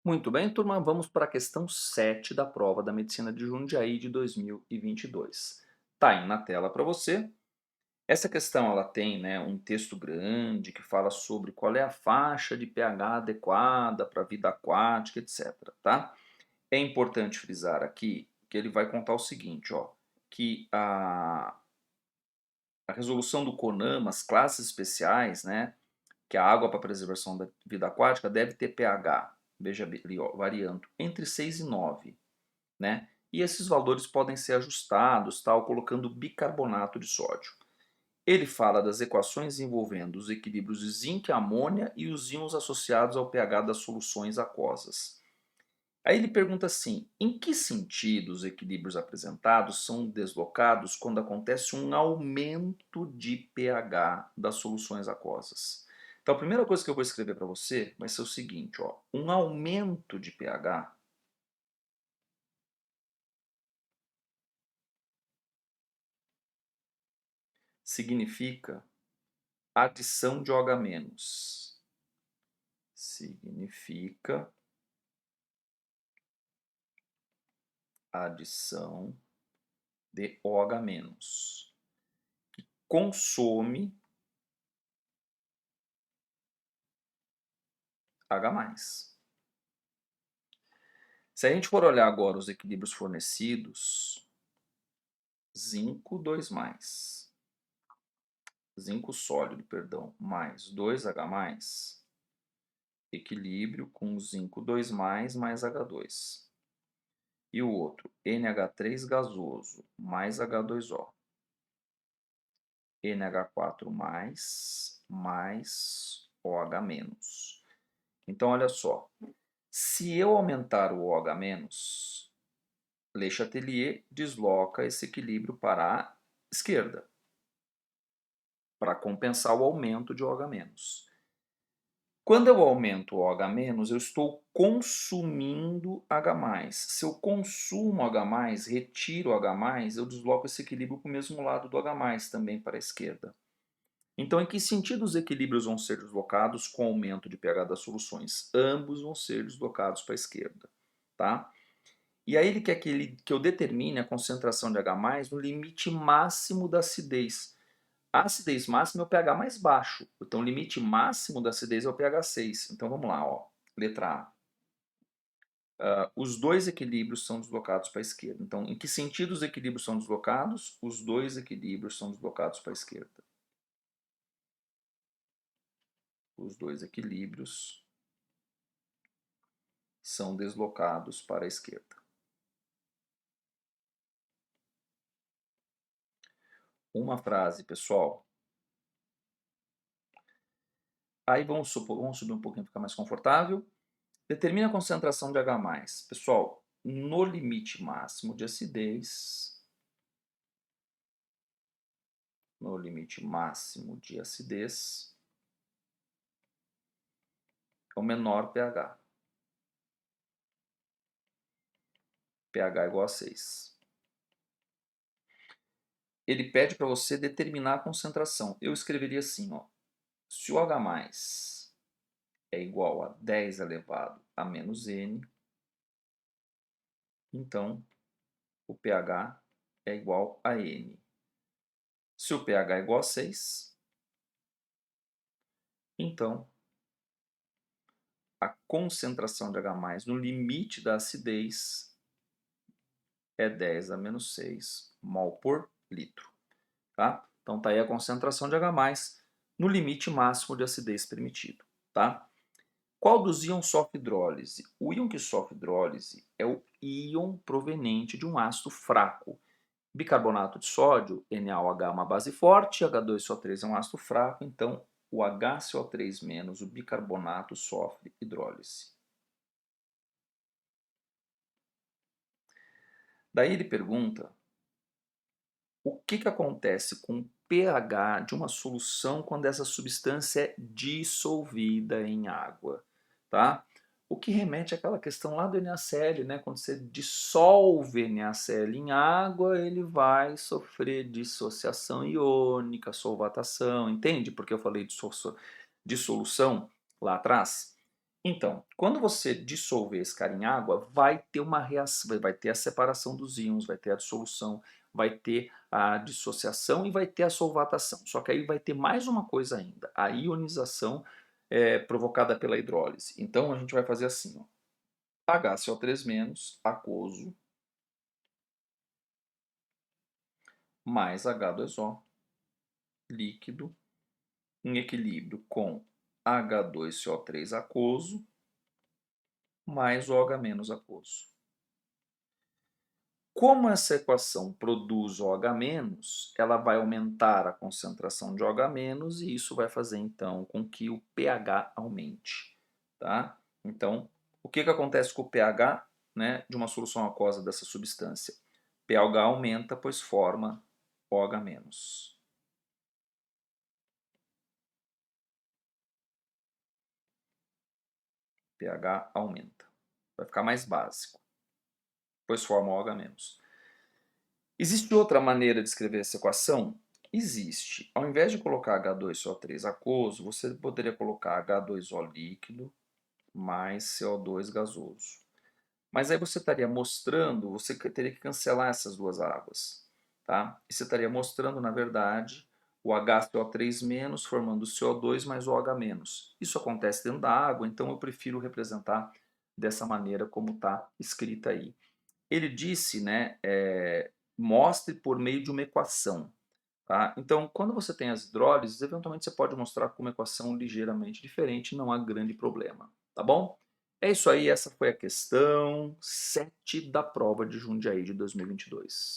Muito bem, turma, vamos para a questão 7 da prova da Medicina de Jundiaí de 2022. Tá aí na tela para você. Essa questão ela tem, um texto grande que fala sobre qual é a faixa de pH adequada para a vida aquática, etc, tá? É importante frisar aqui que ele vai contar o seguinte, ó, que a resolução do CONAMA, as classes especiais, né, que a água para preservação da vida aquática deve ter pH, veja ali, ó, variando entre 6 e 9, né? E esses valores podem ser ajustados, tal, colocando bicarbonato de sódio. Ele fala das equações envolvendo os equilíbrios de zinco e amônia e os íons associados ao pH das soluções aquosas. Aí ele pergunta assim: em que sentido os equilíbrios apresentados são deslocados quando acontece um aumento de pH das soluções aquosas? Então, a primeira coisa que eu vou escrever para você vai ser o seguinte, ó, um aumento de pH significa adição de OH-. Significa adição de OH-, consome H+. Se a gente for olhar agora os equilíbrios fornecidos, zinco 2+, zinco sólido, perdão, mais 2H+, equilíbrio com zinco 2+, mais H2. E o outro, NH3 gasoso, mais H2O. NH4+, mais OH-. Então, olha só. Se eu aumentar o OH-, Le Chatelier desloca esse equilíbrio para a esquerda, para compensar o aumento de OH-. Quando eu aumento o OH-, eu estou consumindo H+. Se eu consumo H+, retiro H+, eu desloco esse equilíbrio para o mesmo lado do H+, também para a esquerda. Então, em que sentido os equilíbrios vão ser deslocados com o aumento de pH das soluções? Ambos vão ser deslocados para a esquerda, tá? E aí ele quer que eu determine a concentração de H+, no limite máximo da acidez. A acidez máxima é o pH mais baixo. Então, o limite máximo da acidez é o pH 6. Então, vamos lá, ó. Letra A. Os dois equilíbrios são deslocados para a esquerda. Então, em que sentido os equilíbrios são deslocados? Os dois equilíbrios são deslocados para a esquerda. Os dois equilíbrios são deslocados para a esquerda. Uma frase, pessoal. Aí vamos subir um pouquinho para ficar mais confortável. Determina a concentração de H+. Pessoal, no limite máximo de acidez, no limite máximo de acidez, é o menor pH. pH igual a 6. Ele pede para você determinar a concentração. Eu escreveria assim, ó. Se o H+ é igual a 10 elevado a menos N, então o pH é igual a N. Se o pH é igual a 6, então a concentração de H+ no limite da acidez é 10 a menos 6 mol por litro. Tá? Então tá aí a concentração de H+ no limite máximo de acidez permitido. Tá? Qual dos íons sofre hidrólise? O íon que sofre hidrólise é o íon proveniente de um ácido fraco. Bicarbonato de sódio, NaOH é uma base forte, H2SO3 é um ácido fraco, então o HCO3-, o bicarbonato, sofre hidrólise. Daí ele pergunta o que acontece com o pH de uma solução quando essa substância é dissolvida em água, tá? O que remete àquela questão lá do NaCl, né? Quando você dissolve NaCl em água, ele vai sofrer dissociação iônica, solvatação, entende? Porque eu falei de dissolução lá atrás. Então, quando você dissolver esse cara em água, vai ter uma reação, vai ter a separação dos íons, vai ter a dissolução, vai ter a dissociação e vai ter a solvatação. Só que aí vai ter mais uma coisa ainda, a ionização provocada pela hidrólise. Então a gente vai fazer assim, ó, HCO3- aquoso mais H2O líquido em equilíbrio com H2CO3 aquoso mais OH- aquoso. Como essa equação produz OH-, ela vai aumentar a concentração de OH- e isso vai fazer então com que o pH aumente, tá? Então, o que acontece com o pH, né, de uma solução aquosa dessa substância? pH aumenta, pois forma OH-. pH aumenta. Vai ficar mais básico, pois forma OH-. Existe outra maneira de escrever essa equação? Existe. Ao invés de colocar H2SO3 aquoso, você poderia colocar H2O líquido mais CO2 gasoso. Mas aí você estaria mostrando, você teria que cancelar essas duas águas, tá? E você estaria mostrando, na verdade, o HCO3- formando o CO2 mais o OH-. Isso acontece dentro da água, então eu prefiro representar dessa maneira como está escrita aí. Ele disse, né, mostre por meio de uma equação. Tá? Então, quando você tem as hidrólises, eventualmente você pode mostrar com uma equação ligeiramente diferente, não há grande problema. Tá bom? É isso aí, essa foi a questão 7 da prova de Jundiaí de 2022.